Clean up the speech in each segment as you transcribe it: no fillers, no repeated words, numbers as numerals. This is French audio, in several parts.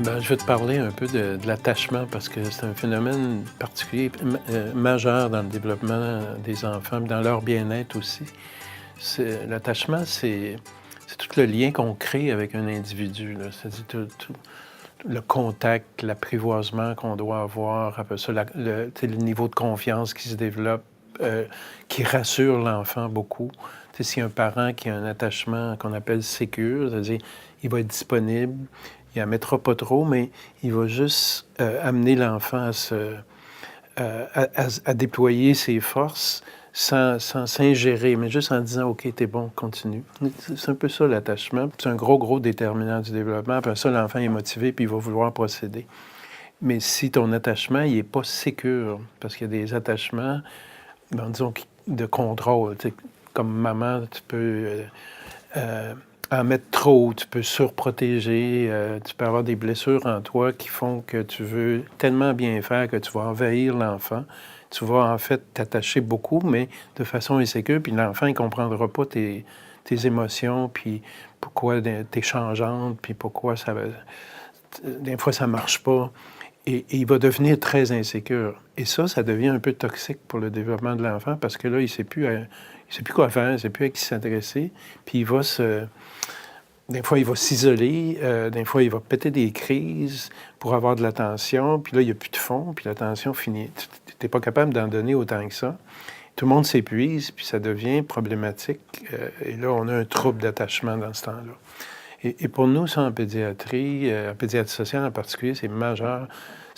Ben, je vais te parler un peu de l'attachement parce que c'est un phénomène particulier, majeur dans le développement des enfants, dans leur bien-être aussi. L'attachement, c'est tout le lien qu'on crée avec un individu, là. C'est-à-dire tout le contact, l'apprivoisement qu'on doit avoir, après ça, tu sais, le niveau de confiance qui se développe, qui rassure l'enfant beaucoup. Tu sais, s'il y a un parent qui a un attachement qu'on appelle sécure, c'est-à-dire il va être disponible, il n'en mettra pas trop, mais il va juste amener l'enfant à déployer ses forces sans s'ingérer, mais juste en disant OK, t'es bon, continue. C'est un peu ça l'attachement. C'est un gros déterminant du développement. Après ça, l'enfant est motivé puis il va vouloir procéder. Mais si ton attachement, il n'est pas sécure, parce qu'il y a des attachements, ben, disons, de contrôle. Tu sais, comme maman, tu peux en mettre trop, tu peux surprotéger, tu peux avoir des blessures en toi qui font que tu veux tellement bien faire que tu vas envahir l'enfant. Tu vas en fait t'attacher beaucoup, mais de façon insécure, puis l'enfant ne comprendra pas tes émotions, puis pourquoi t'es changeante, puis pourquoi des fois ça ne marche pas. Et il va devenir très insécure. Et ça devient un peu toxique pour le développement de l'enfant parce que là, il ne sait plus quoi faire, il ne sait plus à qui s'intéresser. Puis des fois, il va s'isoler, des fois, il va péter des crises pour avoir de l'attention. Puis là, il n'y a plus de fond, puis l'attention finit. Tu n'es pas capable d'en donner autant que ça. Tout le monde s'épuise, puis ça devient problématique. Et là, on a un trouble d'attachement dans ce temps-là. Et pour nous, ça, en pédiatrie sociale en particulier, c'est majeur.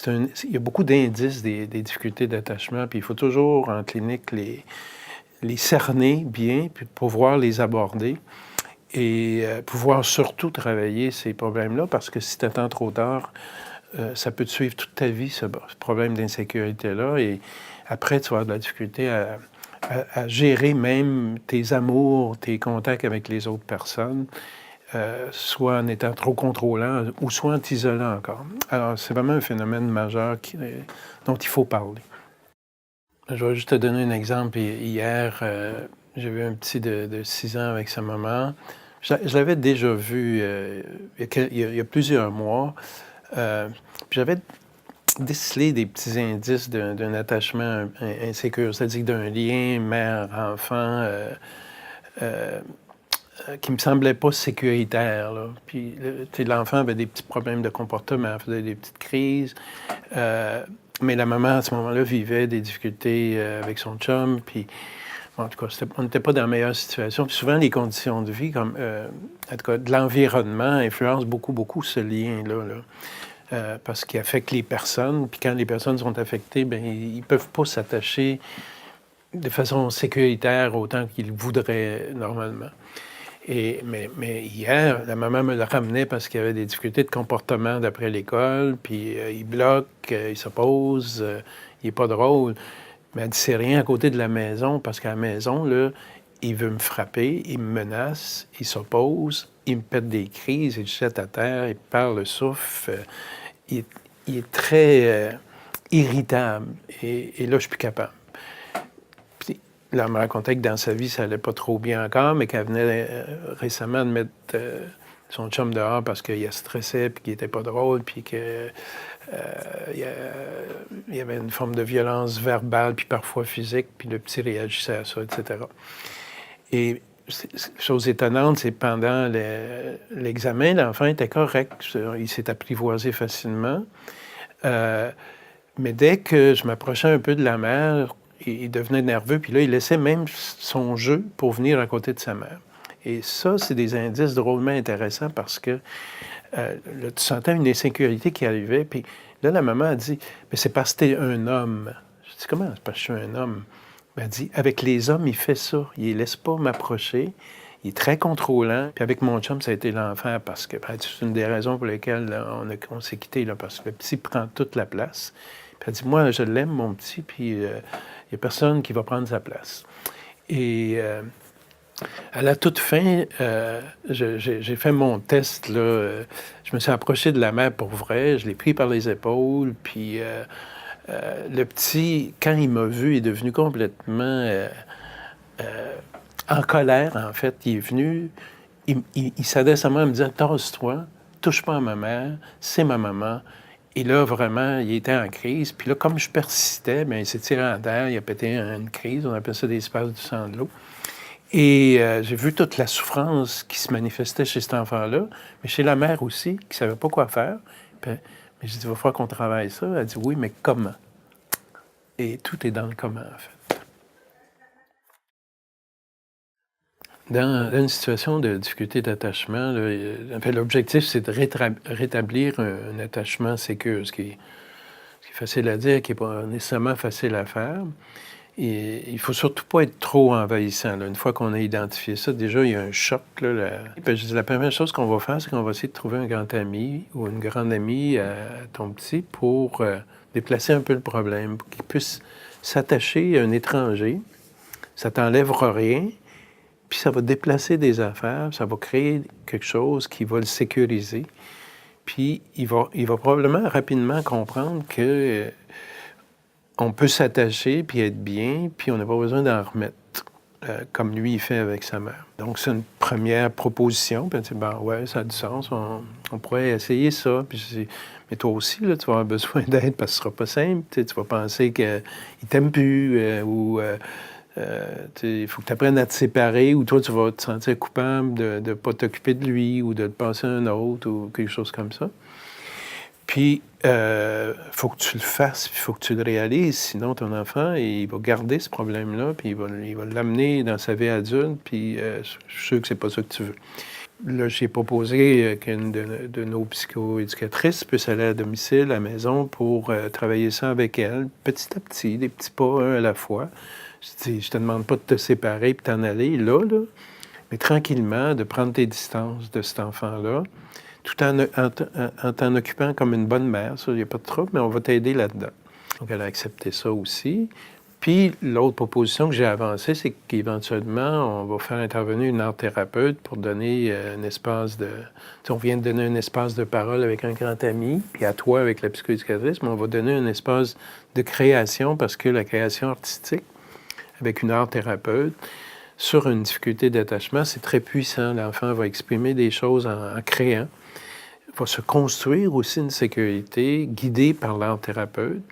Il y a beaucoup d'indices des difficultés d'attachement, puis il faut toujours, en clinique, les cerner bien, puis pouvoir les aborder et pouvoir surtout travailler ces problèmes-là, parce que si tu attends trop tard, ça peut te suivre toute ta vie, ce problème d'insécurité-là, et après, tu vas avoir de la difficulté à gérer même tes amours, tes contacts avec les autres personnes. Soit en étant trop contrôlant ou soit en t'isolant encore. Alors, c'est vraiment un phénomène majeur dont il faut parler. Je vais juste te donner un exemple. Hier, j'ai vu un petit de 6 ans avec sa maman. Je l'avais déjà vu il y a plusieurs mois. Puis j'avais décelé des petits indices d'un attachement insécure, c'est-à-dire d'un lien mère-enfant qui me semblait pas sécuritaire, là. Puis, l'enfant avait des petits problèmes de comportement, faisait des petites crises. Mais la maman, à ce moment-là, vivait des difficultés avec son chum. Puis, bon, en tout cas, on n'était pas dans la meilleure situation. Puis souvent, les conditions de vie, comme, en tout cas, de l'environnement, influencent beaucoup ce lien-là, là. Parce qu'il affecte les personnes. Puis quand les personnes sont affectées, bien, ils ne peuvent pas s'attacher de façon sécuritaire autant qu'ils voudraient normalement. Mais hier, la maman me le ramenait parce qu'il y avait des difficultés de comportement d'après l'école, puis il bloque, il s'oppose, il n'est pas drôle. Mais elle dit, c'est rien à côté de la maison, parce qu'à la maison, là, il veut me frapper, il me menace, il s'oppose, il me pète des crises, il jette à terre, il perd le souffle. Il est très irritable. Et là, je ne suis plus capable. Là, elle me racontait que dans sa vie, ça n'allait pas trop bien encore, mais qu'elle venait récemment de mettre son chum dehors parce qu'il stressait, puis qu'il n'était pas drôle, puis qu'il y avait une forme de violence verbale, puis parfois physique, puis le petit réagissait à ça, etc. Et chose étonnante, c'est pendant l'examen, l'enfant était correct, il s'est apprivoisé facilement, mais dès que je m'approchais un peu de la mère, il devenait nerveux, puis là, il laissait même son jeu pour venir à côté de sa mère. Et ça, c'est des indices drôlement intéressants parce que là, tu sentais une insécurité qui arrivait, puis là, la maman a dit « Mais c'est parce que t'es un homme. » Je dis « Comment c'est parce que je suis un homme? » Elle dit « Avec les hommes, il fait ça. Il ne laisse pas m'approcher. Il est très contrôlant. Puis avec mon chum, ça a été l'enfer parce que c'est une des raisons pour lesquelles là, on s'est quittés, là, parce que le petit prend toute la place. » Puis elle dit « Moi, je l'aime, mon petit, puis... il n'y a personne qui va prendre sa place. » Et à la toute fin, j'ai fait mon test, là. Je me suis approché de la mère pour vrai. Je l'ai pris par les épaules. Puis le petit, quand il m'a vu, il est devenu complètement en colère, en fait. Il est venu, il s'adresse à moi en me disant « Tasse-toi, touche pas à ma mère, c'est ma maman. Et là, vraiment, il était en crise. Puis là, comme je persistais, bien, il s'est tiré en terre, il a pété une crise. On appelle ça des spasmes du sang de l'eau. Et j'ai vu toute la souffrance qui se manifestait chez cet enfant-là, mais chez la mère aussi, qui ne savait pas quoi faire. Puis, mais j'ai dit, il va falloir qu'on travaille ça. Elle a dit, oui, mais comment? Et tout est dans le comment, en fait. Dans une situation de difficulté d'attachement, là, en fait, l'objectif, c'est de rétablir un attachement sécure, ce qui est facile à dire, qui n'est pas nécessairement facile à faire. Et il ne faut surtout pas être trop envahissant. Là. Une fois qu'on a identifié ça, déjà, il y a un choc. Là, la première chose qu'on va faire, c'est qu'on va essayer de trouver un grand ami ou une grande amie à ton petit pour déplacer un peu le problème, pour qu'il puisse s'attacher à un étranger. Ça t'enlèvera rien, puis ça va déplacer des affaires, ça va créer quelque chose qui va le sécuriser. Puis il va probablement rapidement comprendre que on peut s'attacher puis être bien, puis on n'a pas besoin d'en remettre, comme lui, il fait avec sa mère. Donc, c'est une première proposition. Puis, ben ouais, ça a du sens. On pourrait essayer ça. Puis, mais toi aussi, là, tu vas avoir besoin d'aide parce que ce ne sera pas simple. Tu vas penser qu'il ne t'aime plus ou il faut que tu apprennes à te séparer ou toi, tu vas te sentir coupable de ne pas t'occuper de lui ou de te passer à un autre ou quelque chose comme ça. Puis, il faut que tu le fasses, puis il faut que tu le réalises, sinon ton enfant, il va garder ce problème-là, puis il va l'amener dans sa vie adulte, puis je suis sûr que c'est pas ça que tu veux. Là, j'ai proposé qu'une de nos psychoéducatrices puisse aller à domicile, à la maison, pour travailler ça avec elle, petit à petit, des petits pas, un à la fois. Je te demande pas de te séparer puis t'en aller là, mais tranquillement, de prendre tes distances de cet enfant-là, tout en t'en occupant comme une bonne mère. Ça, il n'y a pas de trouble, mais on va t'aider là-dedans. Donc, elle a accepté ça aussi. Puis, l'autre proposition que j'ai avancée, c'est qu'éventuellement, on va faire intervenir une art-thérapeute pour donner un espace de... on vient de donner un espace de parole avec un grand ami, puis à toi avec la psychoéducatrice, mais on va donner un espace de création, parce que la création artistique, avec une art-thérapeute, sur une difficulté d'attachement, c'est très puissant. L'enfant va exprimer des choses en créant, va se construire aussi une sécurité guidée par l'art-thérapeute.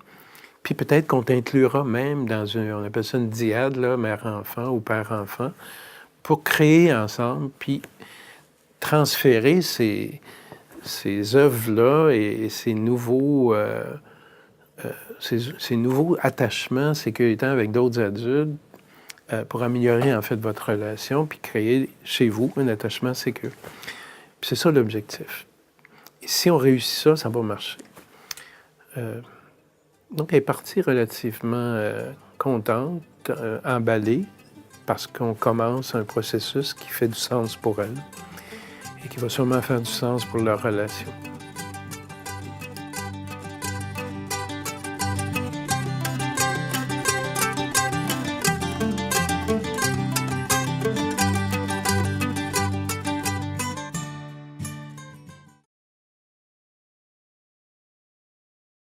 Puis peut-être qu'on t'inclura même dans on appelle ça une dyade, là, mère-enfant ou père-enfant, pour créer ensemble, puis transférer ces œuvres-là et ces nouveaux attachements sécuritaires avec d'autres adultes pour améliorer en fait votre relation, puis créer chez vous un attachement sécure. Puis c'est ça l'objectif. Et si on réussit ça, ça va marcher. Donc, elle est partie relativement contente, emballée, parce qu'on commence un processus qui fait du sens pour elle et qui va sûrement faire du sens pour leur relation.